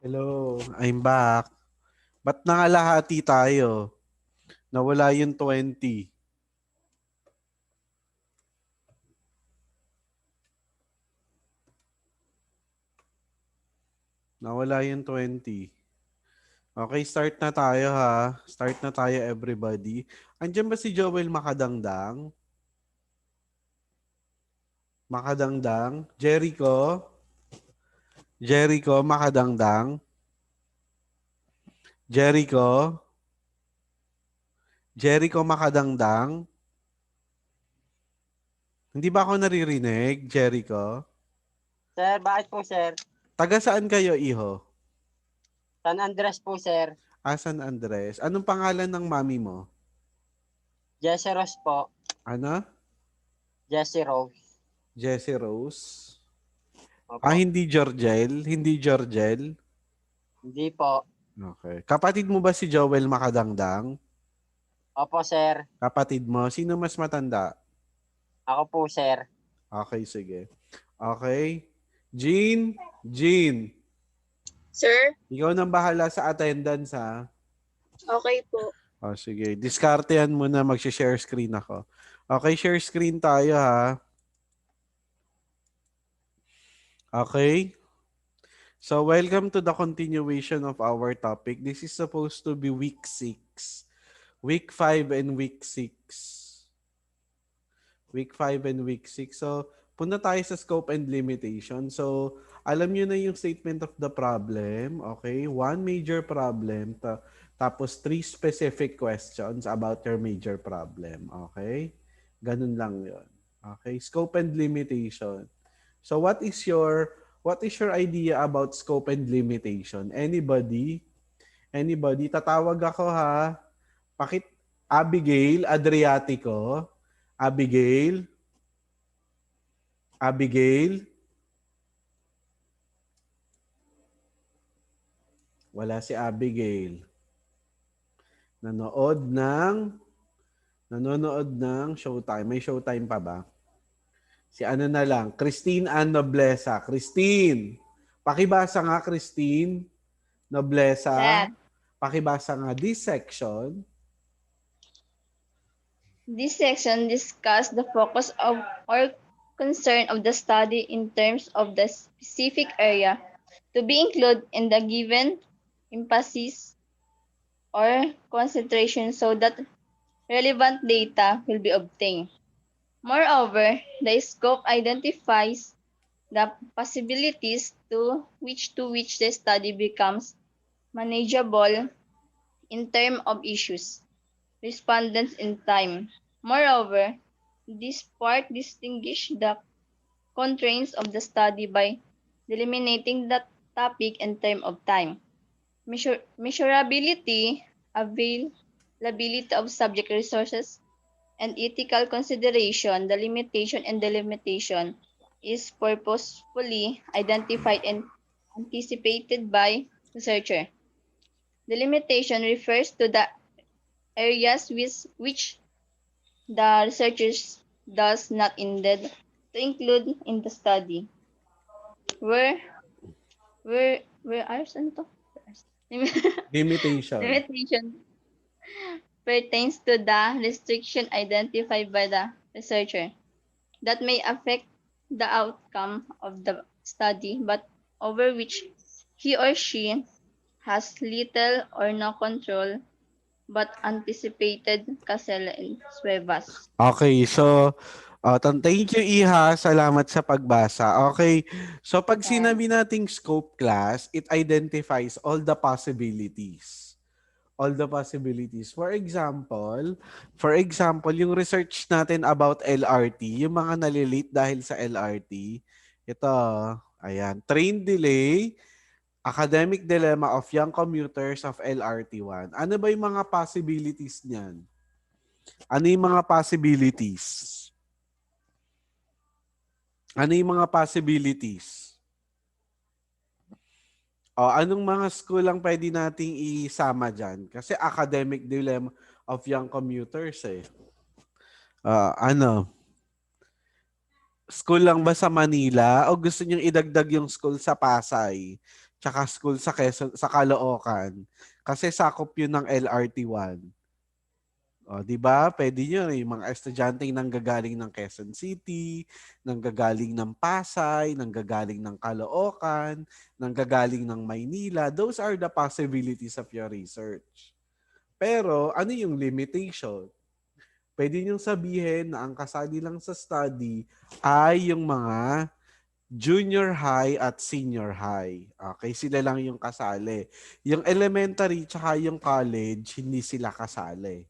Hello, I'm back. Ba't nangalahati tayo? Nawala yung 20. Nawala yung 20. Okay, start na tayo ha. Start na tayo everybody. Andiyan ba si Joel Makadangdang? Makadangdang? Jericho? Jericho Makadangdang? Jericho? Jericho Makadangdang? Hindi ba ako naririnig, Jericho? Sir, bakit po, sir? Taga saan kayo, iho? San Andres po, sir. San Andres. Anong pangalan ng mami mo? Jesse Rose po. Ano? Jesse Rose. Jessie Rose? Opo. Hindi Georgel? Hindi Georgel? Hindi po. Okay. Kapatid mo ba si Joel Makadangdang? Opo, sir. Kapatid mo? Sino mas matanda? Ako po, sir. Okay, sige. Okay. Jean? Jean, Sir, ikaw nang bahala sa attendance ha. okay po. Sige. Diskartehan mo na mag-share screen ako. Okay, share screen tayo ha. Okay. So, welcome to the continuation of our topic. This is supposed to be week 6. Week 5 and week 6. Week 5 and week 6. So, punta tayo sa scope and limitation. So, alam nyo na yung statement of the problem. Okay? One major problem. Tapos, 3 specific questions about your major problem. Okay? Ganun lang yon. Okay? Scope and limitation. So, what is your idea about scope and limitation? Anybody? Anybody? Tatawag ako ha. Abigail Adriatico. Abigail? Abigail? Wala si Abigail. Nanonood ng Showtime. May Showtime pa ba? Si ano na lang, Christine Ann Noblesa. Christine! Pakibasa nga, Christine Noblesa. Sir. Pakibasa nga this section. This section discusses the focus of or concern of the study in terms of the specific area to be included in the given emphasis or concentration so that relevant data will be obtained. Moreover, the scope identifies the possibilities to which the study becomes manageable in terms of issues, respondents in time. Moreover, this part distinguishes the constraints of the study by delimiting the topic and term of time. Measurability, availability of subject resources, and ethical consideration, the limitation and delimitation is purposefully identified and anticipated by researcher. Delimitation refers to the areas which the researchers does not intend to include in the study. Where ano to? Limitation. Limitation pertains to the restriction identified by the researcher that may affect the outcome of the study, but over which he or she has little or no control but anticipated Casella and Suevas. Okay, so thank you, Iha. Salamat sa pagbasa. Okay, so pag sinabi nating scope class, it identifies all the possibilities. All the possibilities. For example, yung research natin about LRT, yung mga nalilate dahil sa LRT, ito, ayan, train delay, academic dilemma of young commuters of LRT1. Ano ba yung mga possibilities niyan? Ano yung mga possibilities? Ano yung mga possibilities? Anong mga school lang pwede nating isama dyan? Kasi academic dilemma of young commuters eh. School lang ba sa Manila o gusto niyong idagdag yung school sa Pasay? tsaka school sa Quezon, sa Caloocan. Kasi sakop yun ng LRT 1. O, di ba? Pwede nyo yung mga estudyante nanggagaling ng Quezon City, nanggagaling ng Pasay, nanggagaling ng Caloocan, nanggagaling ng Maynila. Those are the possibilities of your research. Pero ano yung limitation? Pwede nyo sabihin na ang kasali lang sa study ay yung mga junior high at senior high. Okay, sila lang yung kasali. Yung elementary tsaka yung college, hindi sila kasali.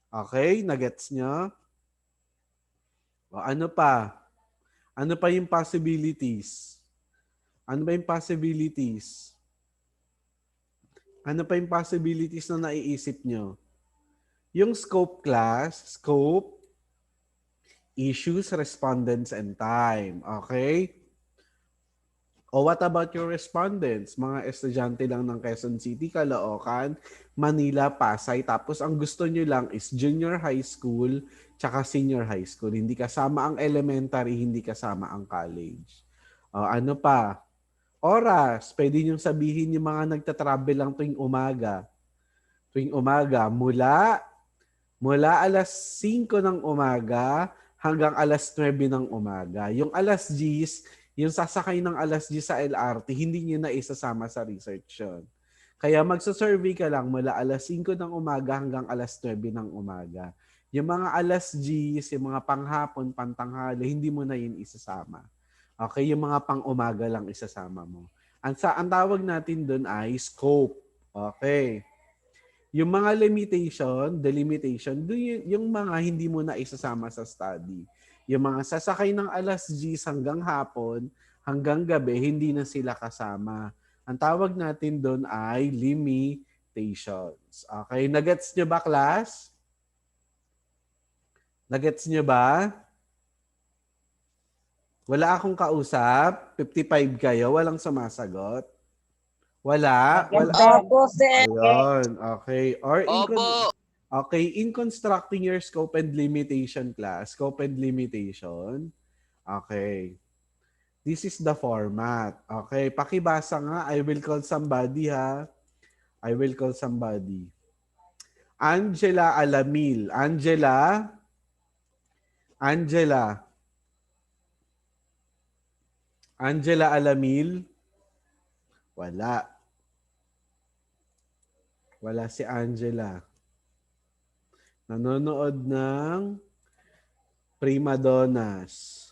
Okay, nagets nyo? O ano pa? Ano pa yung possibilities? Ano ba yung possibilities? Ano pa yung possibilities na naiisip nyo? Yung scope class, scope, issues, respondents, and time. Okay? O what about your respondents? Mga estudyante lang ng Quezon City, Caloocan, Manila, Pasay. Tapos ang gusto nyo lang is junior high school tsaka senior high school. Hindi kasama ang elementary, hindi kasama ang college. O ano pa? Oras. Pwede nyo sabihin yung mga nagtatravel lang tuwing umaga. Tuwing umaga, mula alas 5 ng umaga hanggang alas 9 ng umaga. Yung alas 10, yung sasakay ng alas 10 sa LRT, hindi nyo na isasama sa research yun. Kaya magsasurvey ka lang mula alas 5 ng umaga hanggang alas 9 ng umaga. Yung mga alas 10, yung mga panghapon, pantanghali, hindi mo na yun isasama. Okay, yung mga pang-umaga lang isasama mo. Ang tawag natin doon ay scope. Okay. Yung mga delimitation, yung mga hindi mo na isasama sa study. Yung mga sasakay ng alas 10 hanggang hapon, hanggang gabi, hindi na sila kasama. Ang tawag natin doon ay limitations. Okay, nagets nyo ba, class? Nagets nyo ba? Wala akong kausap, 55 kayo, walang sumasagot. Wala? Wala. Opo, sir. Ayun, okay. Opo. In constructing your scope and limitation class, scope and limitation, okay. This is the format. Okay, pakibasa nga. I will call somebody ha. I will call somebody. Angela Alamil. Angela. Angela Alamil. Wala. Wala si Angela. Nanonood ng Prima Donnas.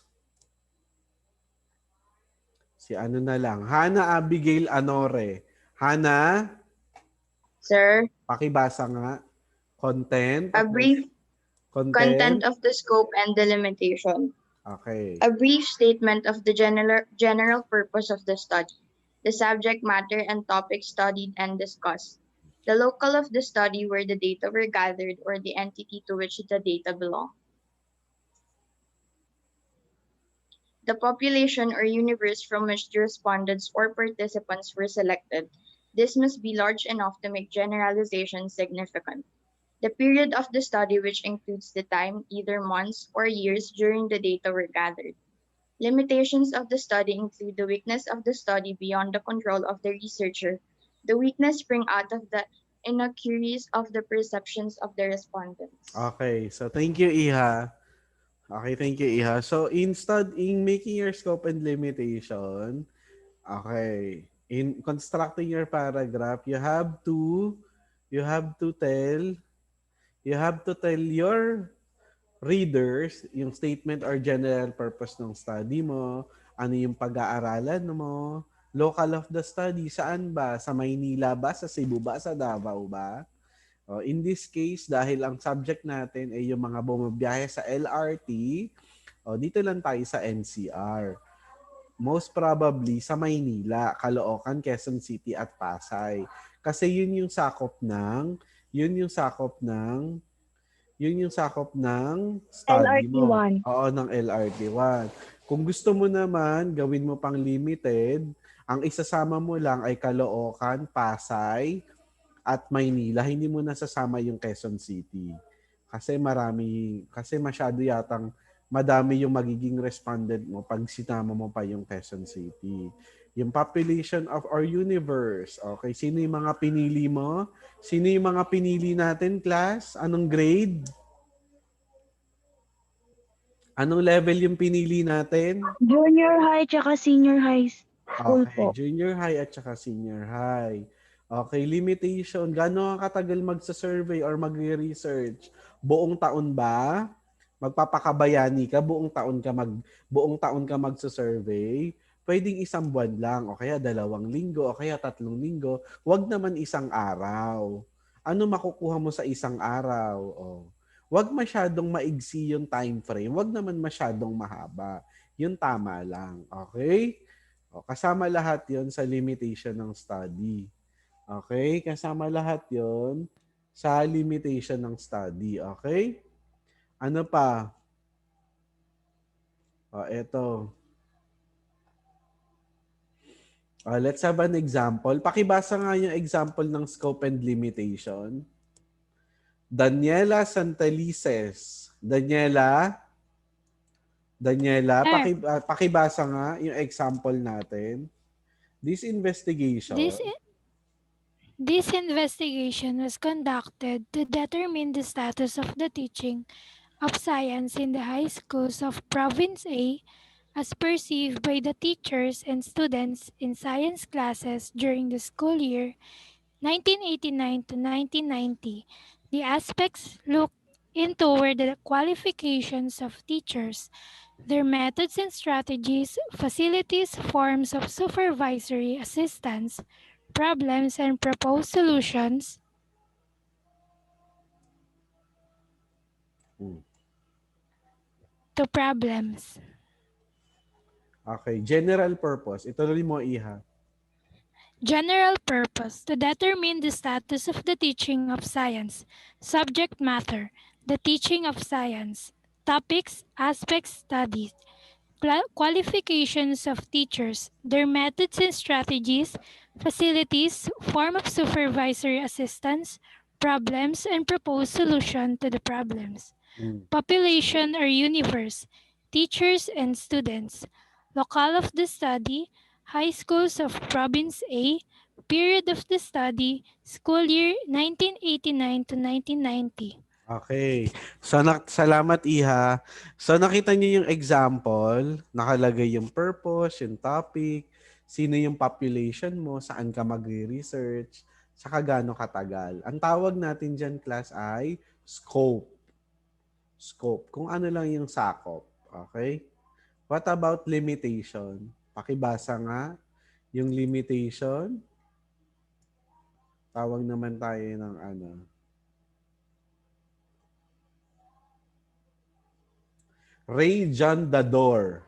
Si ano na lang. Hana Abigail Anore. Hana, Sir, pakibasa nga. Content. a brief content Content. of the scope and delimitation. Okay. A brief statement of the general purpose of the study, the subject matter and topic studied and discussed, the local of the study where the data were gathered or the entity to which the data belong, the population or universe from which the respondents or participants were selected. This must be large enough to make generalizations significant. The period of the study, which includes the time, either months or years during the data were gathered. Limitations of the study include the weakness of the study beyond the control of the researcher. The weakness spring out of the inaccuracies of the perceptions of the respondents. Okay. So, thank you, Iha. Okay, thank you, Iha. So, in making your scope and limitation, okay, in constructing your paragraph, you have to tell your readers yung statement or general purpose ng study mo, ano yung pag-aaralan mo, local of the study, saan ba? Sa Maynila ba? Sa Cebu ba? Sa Davao ba? In this case, dahil ang subject natin ay yung mga bumabiyahe sa LRT, dito lang tayo sa NCR. Most probably sa Maynila, Caloocan, Quezon City at Pasay. Kasi yun yung sakop ng study mo. LRT1. Oo, ng LRT1. Kung gusto mo naman, gawin mo pang limited, ang isasama mo lang ay Caloocan, Pasay, at Maynila. Hindi mo nasasama yung Quezon City. Kasi masyado yatang madami yung magiging respondent mo pag sinama mo pa yung Quezon City. Yung population of our universe. Okay, sino yung mga pinili mo? Sino yung mga pinili natin, class? Anong grade? Anong level yung pinili natin? Junior high tsaka senior high school Okay, po. junior high at saka senior high. Okay, limitation. Gaano ka katagal magsa-survey or magre-research? Buong taon ba? Magpapakabayani ka, buong taon ka magsa-survey? Pwedeng isang buwan lang o kaya 2 linggo o kaya 3 linggo. Huwag naman isang araw. Ano makukuha mo sa isang araw? Oh. Huwag masyadong maigsi yung time frame. Huwag naman masyadong mahaba. Yung tama lang. Okay? O, kasama lahat yon sa limitation ng study. Okay? Kasama lahat yon sa limitation ng study. Okay? Ano pa? O, eto. O, let's have an example. Pakibasa nga yung example ng scope and limitation. Daniela Santalices. Daniela, Sir, pakibasa nga yung example natin. This investigation. this investigation was conducted to determine the status of the teaching of science in the high schools of Province A as perceived by the teachers and students in science classes during the school year 1989 to 1990. The aspects looked into were the qualifications of teachers, their methods and strategies, facilities, forms of supervisory assistance, problems and proposed solutions Hmm. to problems. Okay, general purpose. Ituloy mo, Iha. General purpose to determine the status of the teaching of science. Subject matter the teaching of science. Topics, aspects studied. Qualifications of teachers, their methods and strategies, facilities, form of supervisory assistance, problems, and proposed solution to the problems. Population or universe, teachers and students. Locale of the study, high schools of Province A. Period of the study, school year 1989 to 1990. Okay. So, salamat, Iha. So, nakita niyo yung example, nakalagay yung purpose, yung topic, sino yung population mo, saan ka magre-research, saka gaano katagal. Ang tawag natin dyan, class, ay scope. Scope. Kung ano lang yung sakop. Okay? What about limitation? Pakibasa nga yung limitation. Tawag naman tayo ng ano. Ray John Dador.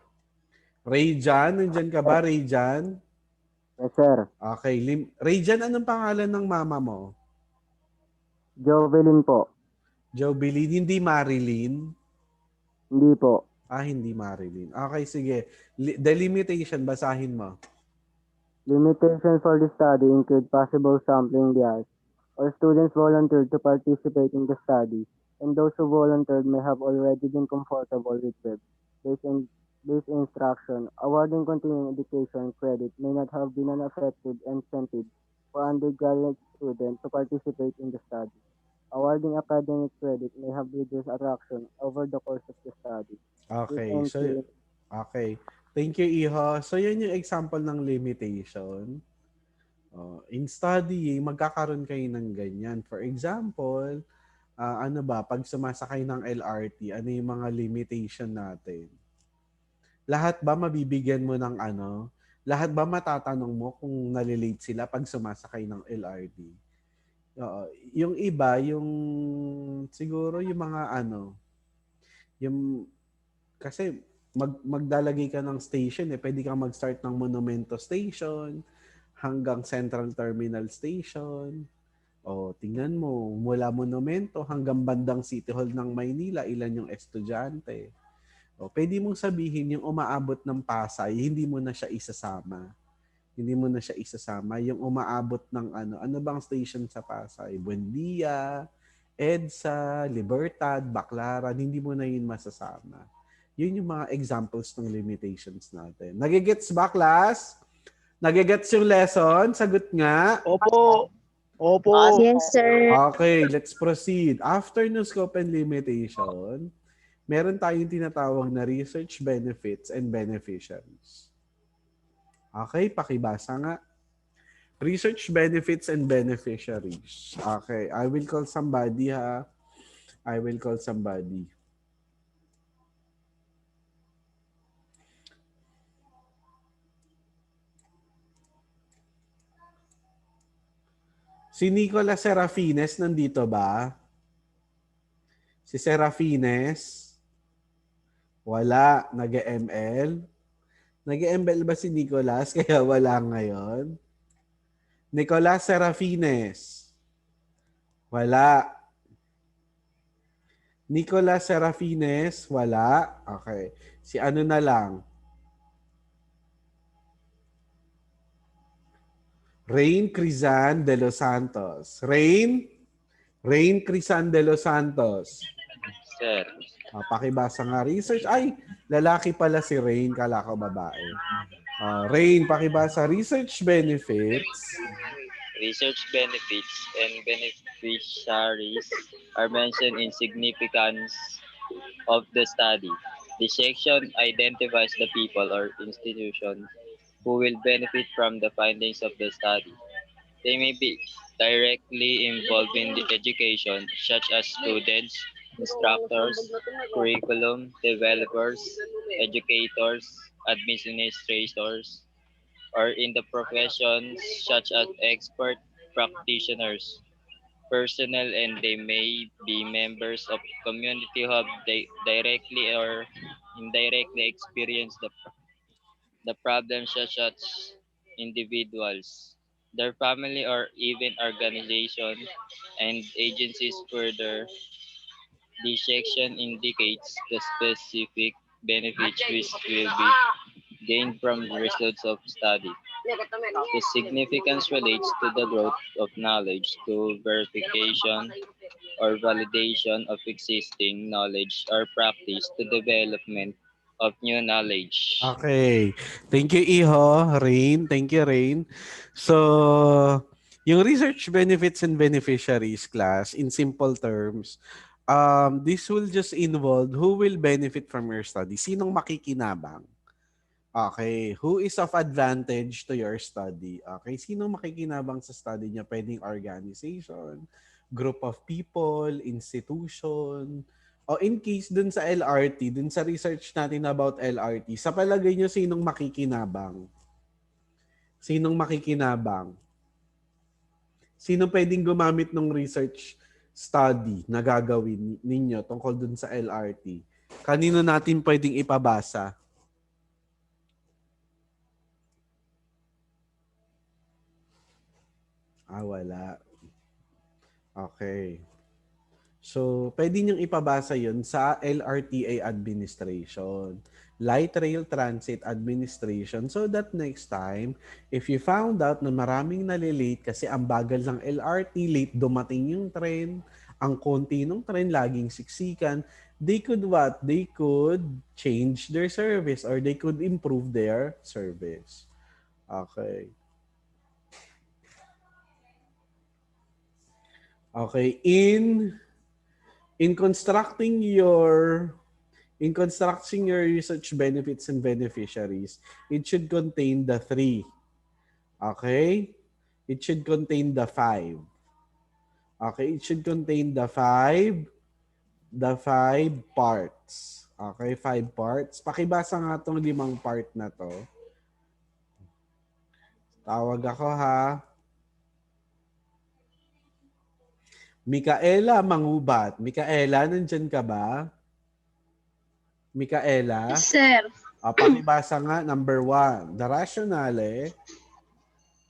Ray John, nandyan ka ba, Ray John? Yes, sir. Okay. Ray John, anong pangalan ng mama mo? Jovelyn po. Jobeline, hindi Marilyn? Hindi po. Hindi Marilyn. Okay, sige. The limitation, basahin mo. Limitations for the study include possible sampling bias, or students volunteered to participate in the study, and those who volunteered may have already been comfortable with web. Based instruction, awarding continuing education credit may not have been an effective incentive for undergraduate students to participate in the study. Awarding academic credit may have reduced attraction over the course of the study. Okay. So, okay. Thank you, Iho. So, yan yung example ng limitation. In studying, magkakaroon kayo ng ganyan. For example, ano ba, pag sumasakay ng LRT, ano yung mga limitation natin? Lahat ba mabibigyan mo ng ano? Lahat ba matatanong mo kung nalilate sila pag sumasakay ng LRT? Yung iba, yung siguro yung mga ano, yung kasi magdalagay ka ng station pwede kang mag-start ng Monumento Station hanggang Central Terminal Station. Tingnan mo, mula Monumento hanggang bandang City Hall ng Maynila, ilan yung estudyante. Pwede mong sabihin yung umaabot ng Pasay, hindi mo na siya isasama. Hindi mo na siya isasama. Yung umaabot ng ano bang station sa Pasay? Buendia, EDSA, Libertad, Baclaran, hindi mo na yun masasama. Yun yung mga examples ng limitations natin. Nagigets ba, class? Nagigets yung lesson? Sagot nga. Opo. Opo. Yes, sir. Okay, let's proceed. After ng scope and limitation, meron tayong tinatawag na research benefits and beneficiaries. Okay, pakibasa nga. Research benefits and beneficiaries. Okay, I will call somebody ha. I will call somebody. Si Nicolas Serafines nandito ba? Si Serafines? Wala. Nag-ML? Nag-ML ba si Nicolas? Kaya wala ngayon. Nicolas Serafines? Wala. Nicolas Serafines? Wala. Okay. Si ano na lang? Rain Crizan de los Santos. Rain Crizan de los Santos. Sir. Pakibasa nga research. Ay, lalaki pala si Rain. Kala ko babae. Rain, pakibasa. Research benefits. Research benefits and beneficiaries are mentioned in significance of the study. The section identifies the people or institutions who will benefit from the findings of the study. They may be directly involved in the education, such as students, instructors, curriculum developers, educators, administrators, or in the professions such as expert practitioners, personnel, and they may be members of community who have directly or indirectly experienced the problems such as individuals, their family, or even organizations and agencies. Further, this section indicates the specific benefits which will be gained from results of study. The significance relates to the growth of knowledge, to verification or validation of existing knowledge or practice, to development of new knowledge. Okay. Thank you, Iho. Rain. Thank you, Rain. So, yung research benefits and beneficiaries class, in simple terms, this will just involve who will benefit from your study. Sinong makikinabang? Okay. Who is of advantage to your study? Okay. Sinong makikinabang sa study niya? Pwedeng organization, group of people, institution, o in case dun sa LRT, dun sa research natin about LRT, sa palagay nyo, sinong makikinabang? Sinong makikinabang? Sino pwedeng gumamit ng research study na gagawin ninyo tungkol dun sa LRT? Kanino natin pwedeng ipabasa? Wala. Okay. So, pwede niyong ipabasa yun sa LRTA Administration, Light Rail Transit Administration, so that next time, if you found out na maraming nalilate kasi ang bagal ng LRT, late dumating yung train, ang konti ng train, laging siksikan, they could what? They could change their service or they could improve their service. Okay. Okay, in constructing your research benefits and beneficiaries, it should contain the 3. Okay? It should contain the 5. Okay, it should contain the 5 parts. Okay, 5 parts. Pakibasa nga tong 5 part na to. Tawag ako ha. Micaela Mangubat. Micaela, nandyan ka ba? Micaela? Yes, sir. Pakibasa nga, number 1. The rationale.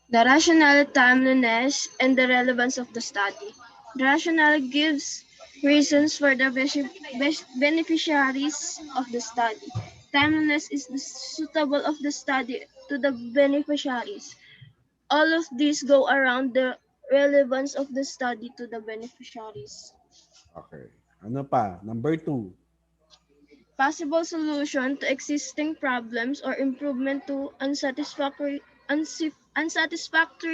The rationale, timeliness, and the relevance of the study. The rationale gives reasons for the beneficiaries of the study. Timeliness is suitable of the study to the beneficiaries. All of these go around the relevance of the study to the beneficiaries. Okay. Ano pa? Number 2. possible solution to existing problems or improvement to unsatisfactory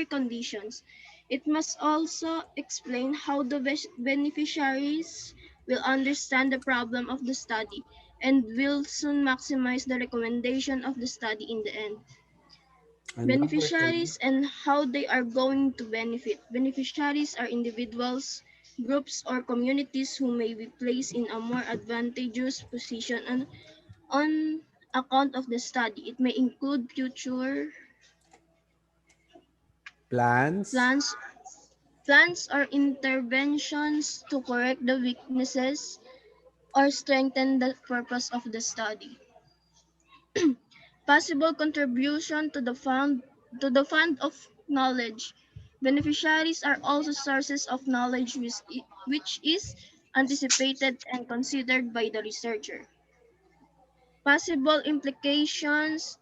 conditions. It must also explain how the beneficiaries will understand the problem of the study and will soon maximize the recommendation of the study in the end. And number three. Beneficiaries and how they are going to benefit. Beneficiaries are individuals, groups, or communities who may be placed in a more advantageous position on account of the study. It may include future Plans. plans, plans or interventions to correct the weaknesses or strengthen the purpose of the study. Possible contribution to the fund of knowledge. Beneficiaries are also sources of knowledge which is anticipated and considered by the researcher. Possible implications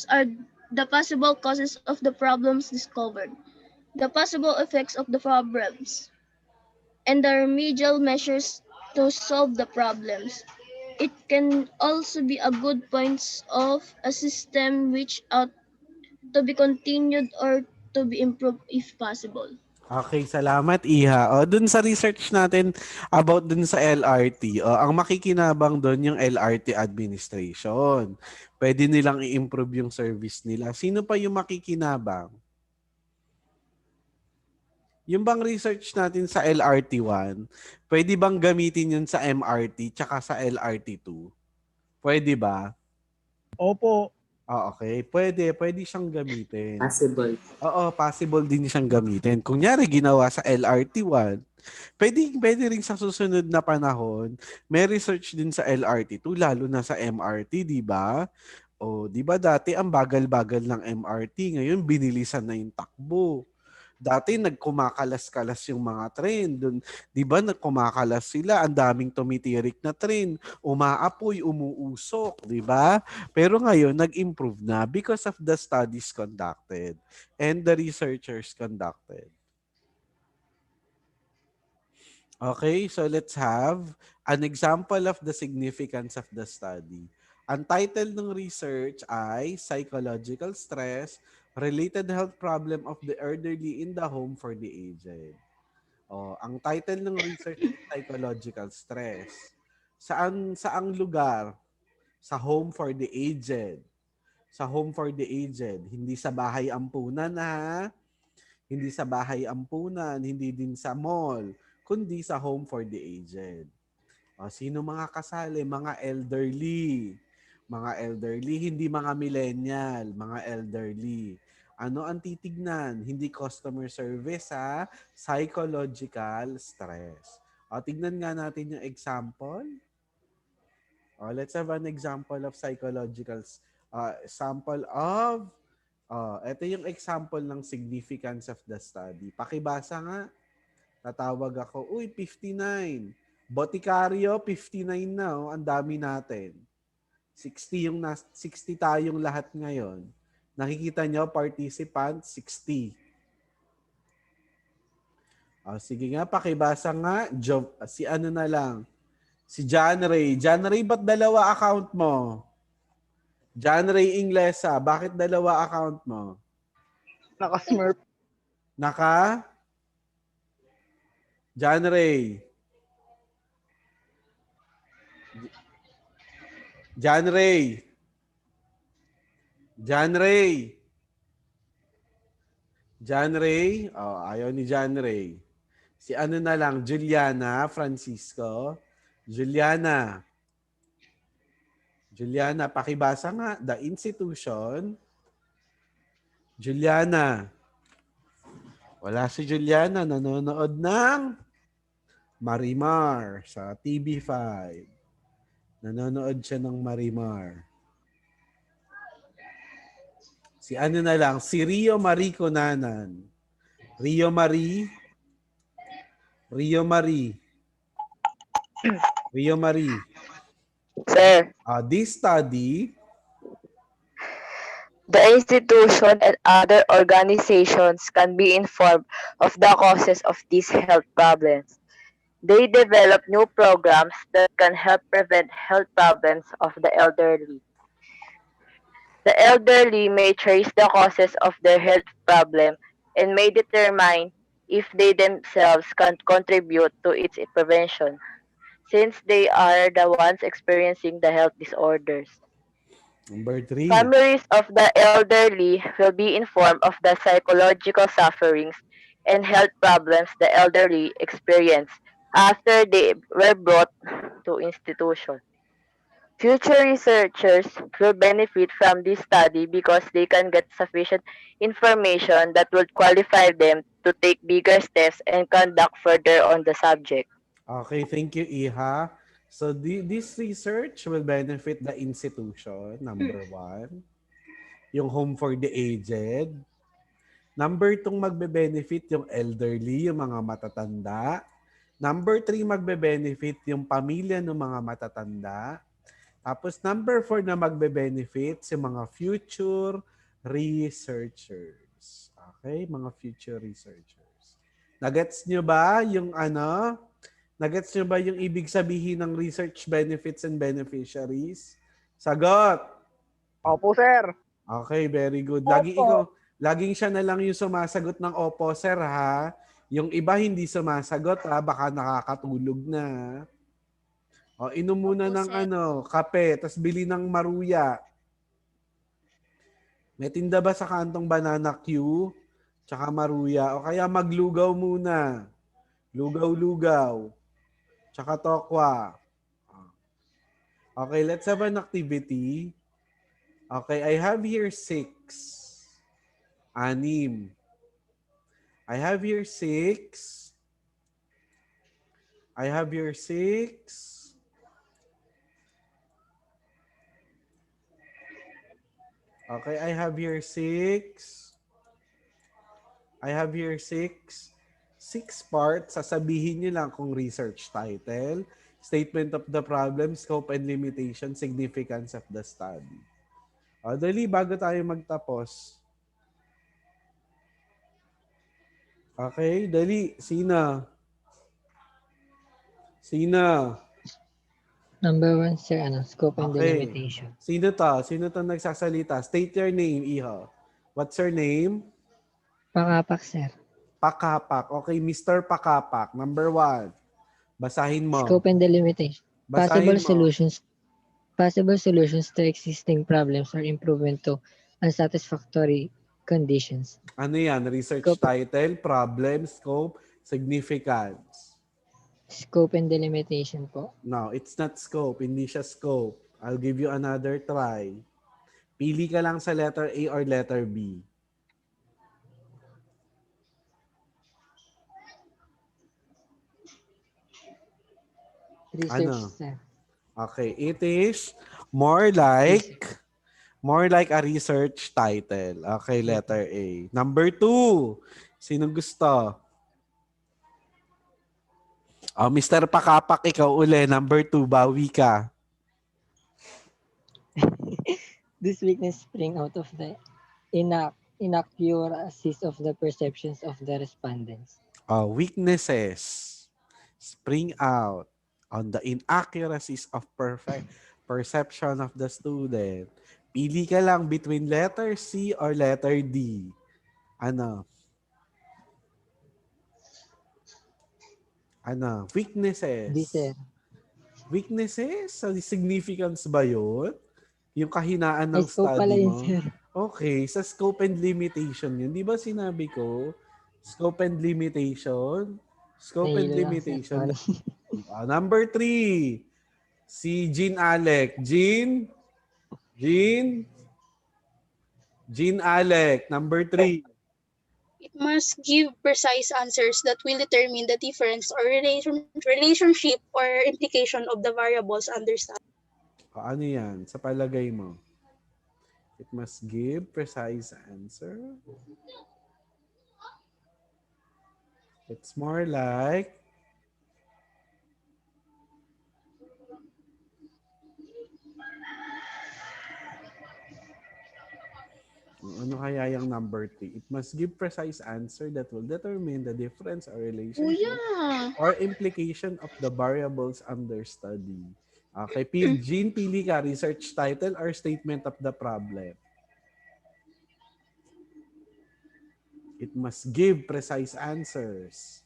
are the possible causes of the problems discovered, the possible effects of the problems, and the remedial measures to solve the problems. It can also be a good points of a system which ought to be continued or to be improved if possible. Okay, salamat Iha. O, dun sa research natin about dun sa LRT, ang makikinabang dun yung LRT administration. Pwede nilang i-improve yung service nila. Sino pa yung makikinabang? Yung bang research natin sa LRT1, pwede bang gamitin yun sa MRT tsaka sa LRT2? Pwede ba? Opo. Okay. Pwede siyang gamitin. Possible. Oo, possible din siyang gamitin. Kunyari, ginawa sa LRT1, pwede rin sa susunod na panahon, may research din sa LRT2, lalo na sa MRT, di ba? O, di ba dati ang bagal-bagal ng MRT, ngayon binilisan na yung takbo. Dati nagkumakalas-kalas yung mga tren. Doon, 'di ba, nagkumakalas sila, ang daming tumitirik na tren, umaapoy, umuusok, 'di ba? Pero ngayon nag-improve na because of the studies conducted and the researchers conducted. Okay, so let's have an example of the significance of the study. Ang title ng research ay Psychological Stress, Related Health Problem of the Elderly in the Home for the Aged. Ang title ng research ay Psychological Stress. Saang lugar? Sa Home for the Aged. Sa Home for the Aged. Hindi sa bahay ampunan ha. Hindi sa bahay ampunan, hindi din sa mall, kundi sa Home for the Aged. Sino mga kasali? Mga elderly. Mga elderly, hindi mga millennial, mga elderly. Ano ang titignan? Hindi customer service ha, psychological stress. Tignan nga natin yung example. Let's have an example of psychological sample of ito yung example ng significance of the study. Pakibasa nga. Tatawag ako, 59. Boticario, 59 na. Ang dami natin. 60 tayong lahat ngayon. Nakikita nyo, participant, 60. Sige nga, pakibasa nga. Si ano na lang. Si John Ray. John Ray, ba't dalawa account mo? John Ray Inglesa, bakit dalawa account mo? Naka-smurf. John Ray. John Ray. John Ray. John Ray. Ayaw ni John Ray. Si ano na lang, Juliana Francisco. Juliana, pakibasa nga. The institution. Juliana. Wala si Juliana. Nanonood ng Marimar sa TV5. Nanonood siya ng Marimar. Si ano na lang, si Rio Marie Conanan. Rio Marie. Sir, This study, the institution and other organizations can be informed of the causes of these health problems. They develop new programs that can help prevent health problems of the elderly. The elderly may trace the causes of their health problem and may determine if they themselves can contribute to its prevention, since they are the ones experiencing the health disorders. Number 3. Families of the elderly will be informed of the psychological sufferings and health problems the elderly experience after they were brought to institution. Future researchers will benefit from this study because they can get sufficient information that would qualify them to take bigger steps and conduct further on the subject. Okay, thank you, Iha. So this research will benefit the institution, number 1. Yung home for the aged. Number 2, magbe-benefit yung elderly, yung mga matatanda. Number 3, magbe-benefit yung pamilya ng mga matatanda. Tapos number 4 na magbe-benefit yung mga future researchers. Okay, mga future researchers. Nagets nyo ba yung ano? Nagets nyo ba yung ibig sabihin ng research benefits and beneficiaries? Sagot! Opo, sir. Okay, very good. Opo. Laging siya na lang yung sumasagot ng opo, sir, ha? Yung iba hindi sumasagot, ha? Baka nakakatulog na. O, inom muna Opo, ng sir. kape, tas bili ng maruya. May tinda ba sa kantong Banana Q? Tsaka maruya. O kaya maglugaw muna. Lugaw-lugaw. Tsaka tokwa. Okay, let's have an activity. Okay, I have here 6. 6. I have here 6. I have here 6. Okay, I have here 6. I have here 6. 6 parts. Sasabihin niyo lang kung research title, statement of the problem, scope and limitation, significance of the study. O, dali, bago tayo magtapos. Okay, dali. Sina? Number 1, sir, scope and Okay. delimitation. Sino to? Sino to nagsasalita? State your name, Iho. What's your name? Pakapak, sir. Pakapak. Okay, Mr. Pakapak. Number 1. Basahin mo. Scope and delimitation. Basahin mo. Possible solutions to existing problems or improvement to unsatisfactory conditions. Ano yan? Research Scope. title, problem, scope, significance. Scope and delimitation po. No, it's not scope. Hindi siya scope. I'll give you another try. Pili ka lang sa letter A or letter B. Research, Ano? sir. Okay, it is more like a research title. Okay, letter A. Number 2. Sino gusto? Oh, Mr. Pakapak, ikaw uli. Number 2, bawi ka. This weakness spring out of the inaccuracies of the perceptions of the respondents. Weaknesses spring out on the inaccuracies of perception of the student. Pili ka lang between letter C or letter D. Ano? Weaknesses. D, sir. Weaknesses? Sa significance ba yun? Yung kahinaan ng Scope pala study yun, mo? sir. Okay, sa scope and limitation yun. Di ba sinabi ko? Scope and limitation? Scope and Nahilo lang, sir. limitation. Sorry. Number 3. Si Jean Alec. Jean Alec. Number 3. It must give precise answers that will determine the difference or relationship or implication of the variables under study. Ano yan? Sa palagay mo? It must give precise answer. It's more like Ano kaya yung number 3? It must give precise answer that will determine the difference or relationship Kuya. or implication of the variables under study. Okay, Jean, pili ka, research title or statement of the problem. It must give precise answers.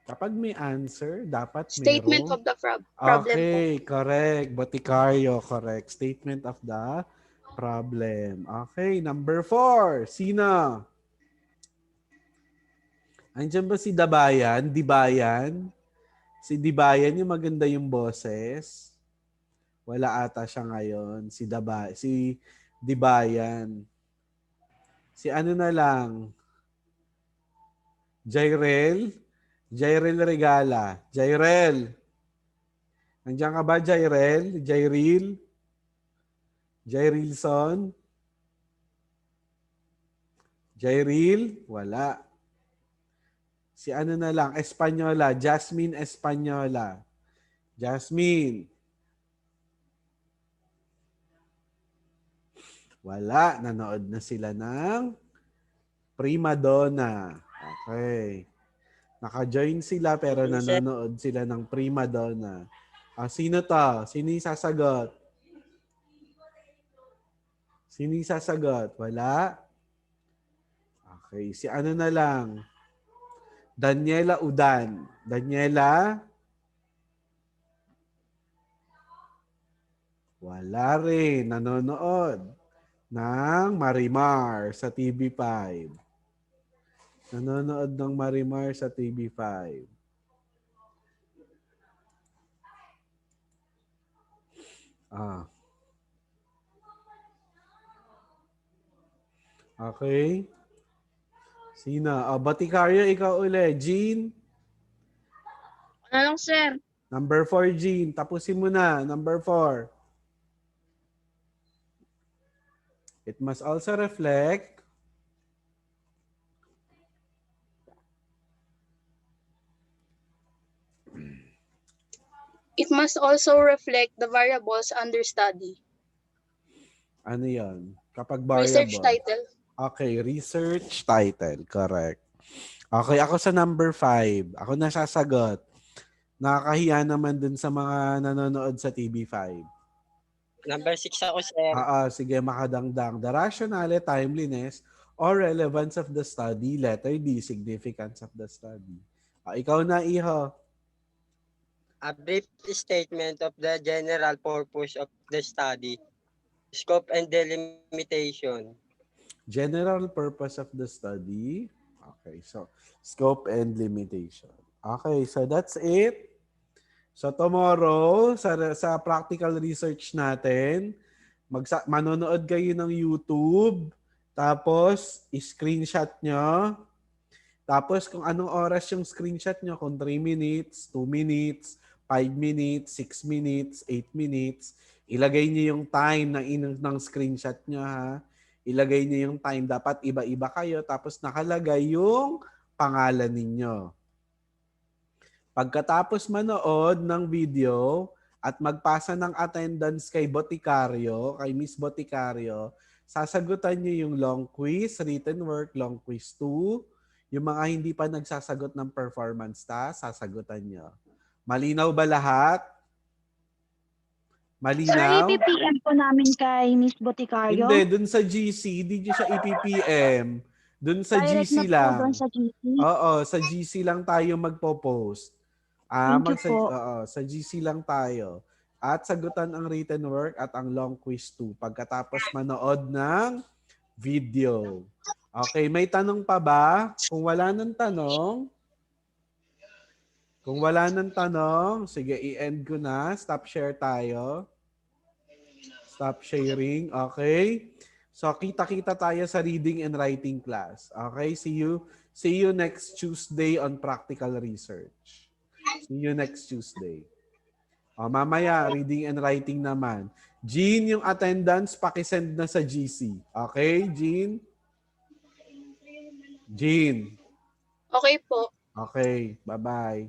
Kapag may answer, dapat Statement merong... of the problem po. Okay, correct. Boticario, correct. Statement of the problem. Okay, number 4. Sino? Andiyan ba si Dabayan? Dibayan? Si Dibayan yung maganda yung boses. Wala ata siya ngayon. Si Dibayan. Si ano na lang? Jairel? Jairel Regala. Jairel. Nandiyan ka ba, Jairel? Jairil? Jairilson? Jairil? Wala. Si ano na lang? Espanyola. Jasmine Espanyola. Jasmine. Wala. Nanood na sila ng Prima Donna. Okay. Naka-join sila pero nanonood sila ng Prima Donna. Sino to? Sino yung sasagot? Sino yung sasagot? Wala? Okay. Si ano na lang? Daniela Udan. Daniela? Wala rin. Nanonood ng Marimar sa TV5. Nanonood ng Marimar sa TV5. Okay. Sino? Boticario, ikaw uli. Jean? Ano lang, sir? Number 4, Jean. Tapusin mo na. Number 4. It must also reflect It must also reflect the variables under study. ano yon? Kapag variable. Research title. Okay, research title. Correct. Okay, ako sa number 5. Ako na sasagot. Nakakahiya naman dun sa mga nanonood sa TV5. Number 6 ako, sir. Sige, makadangdang. The rationale, timeliness, or relevance of the study. Letter D, significance of the study. Ikaw na, Iho. A brief statement of the general purpose of the study, scope and delimitation. General purpose of the study. Okay, so scope and limitation. Okay, so that's it. So tomorrow, sa practical research natin, manonood kayo ng YouTube, tapos screenshot nyo. Tapos kung anong oras yung screenshot nyo, kung 3 minutes, 2 minutes, 5 minutes, 6 minutes, 8 minutes, ilagay nyo yung time ng screenshot nyo, ha. Ilagay nyo yung time. Dapat iba-iba kayo. Tapos nakalagay yung pangalan ninyo. Pagkatapos manood ng video at magpasa ng attendance kay Boticario, kay Miss Boticario, sasagutan nyo yung long quiz, written work, long quiz 2. Yung mga hindi pa nagsasagot ng performance task, sasagutan nyo. Malinaw ba lahat? Sir, Malinaw? i-PPM po namin kay Miss Boticario. Hindi, dun sa GC, hindi nyo siya i-PPM. Dun sa Direct GC na po lang. doon sa GC. Oo, sa GC lang tayo magpo-post. Thank you po. Sa GC lang tayo. At sagutan ang written work at ang long quiz 2 pagkatapos manood ng video. Okay, may tanong pa ba? Kung wala ng tanong, sige, i-end ko na. Stop share tayo. Stop sharing. Okay? So, kita-kita tayo sa reading and writing class. Okay? See you next Tuesday on practical research. See you next Tuesday. Mamaya, reading and writing naman. Jean, yung attendance, pakisend na sa GC. Okay, Jean? Jean. Okay po. Okay, bye-bye.